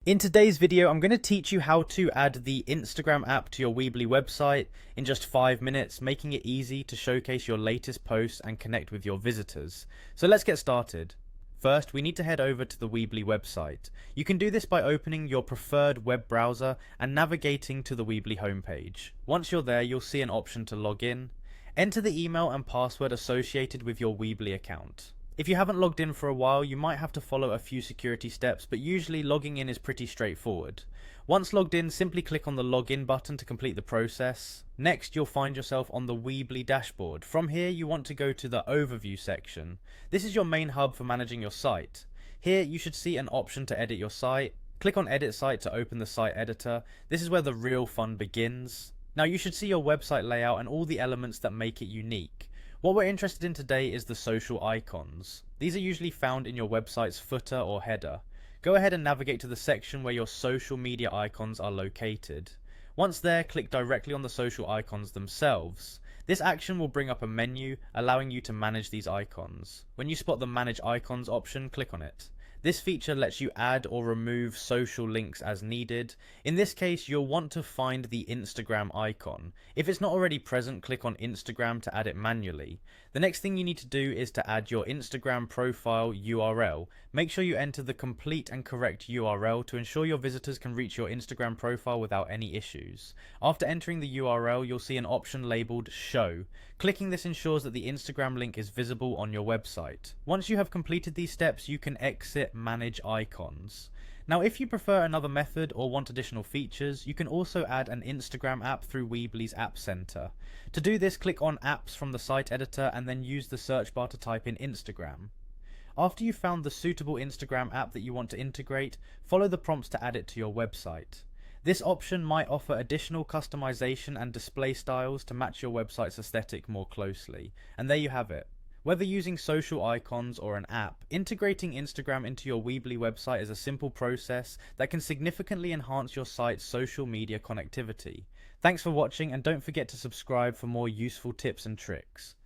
In today's video, I'm going to teach you how to add the Instagram app to your Weebly website in just 5 minutes, making it easy to showcase your latest posts and connect with your visitors. So let's get started. First, we need to head over to the Weebly website. You can do this by opening your preferred web browser and navigating to the Weebly homepage. Once you're there, you'll see an option to log in. Enter the email and password associated with your Weebly account. If you haven't logged in for a while, you might have to follow a few security steps, but usually logging in is pretty straightforward. Once logged in, simply click on the login button to complete the process. Next, you'll find yourself on the Weebly dashboard. From here, you want to go to the overview section. This is your main hub for managing your site. Here, you should see an option to edit your site. Click on edit site to open the site editor. This is where the real fun begins. Now, you should see your website layout and all the elements that make it unique. What we're interested in today is the social icons. These are usually found in your website's footer or header. Go ahead and navigate to the section where your social media icons are located. Once there, click directly on the social icons themselves. This action will bring up a menu, allowing you to manage these icons. When you spot the Manage Icons option, click on it. This feature lets you add or remove social links as needed. In this case, you'll want to find the Instagram icon. If it's not already present, click on Instagram to add it manually. The next thing you need to do is to add your Instagram profile URL. Make sure you enter the complete and correct URL to ensure your visitors can reach your Instagram profile without any issues. After entering the URL, you'll see an option labeled Show. Clicking this ensures that the Instagram link is visible on your website. Once you have completed these steps, you can exit Manage Icons. Now, if you prefer another method or want additional features, you can also add an Instagram app through Weebly's App Center. To do this, click on Apps from the site editor and then use the search bar to type in Instagram. After you've found the suitable Instagram app that you want to integrate, follow the prompts to add it to your website. This option might offer additional customization and display styles to match your website's aesthetic more closely. And there you have it. Whether using social icons or an app, integrating Instagram into your Weebly website is a simple process that can significantly enhance your site's social media connectivity. Thanks for watching, and don't forget to subscribe for more useful tips and tricks.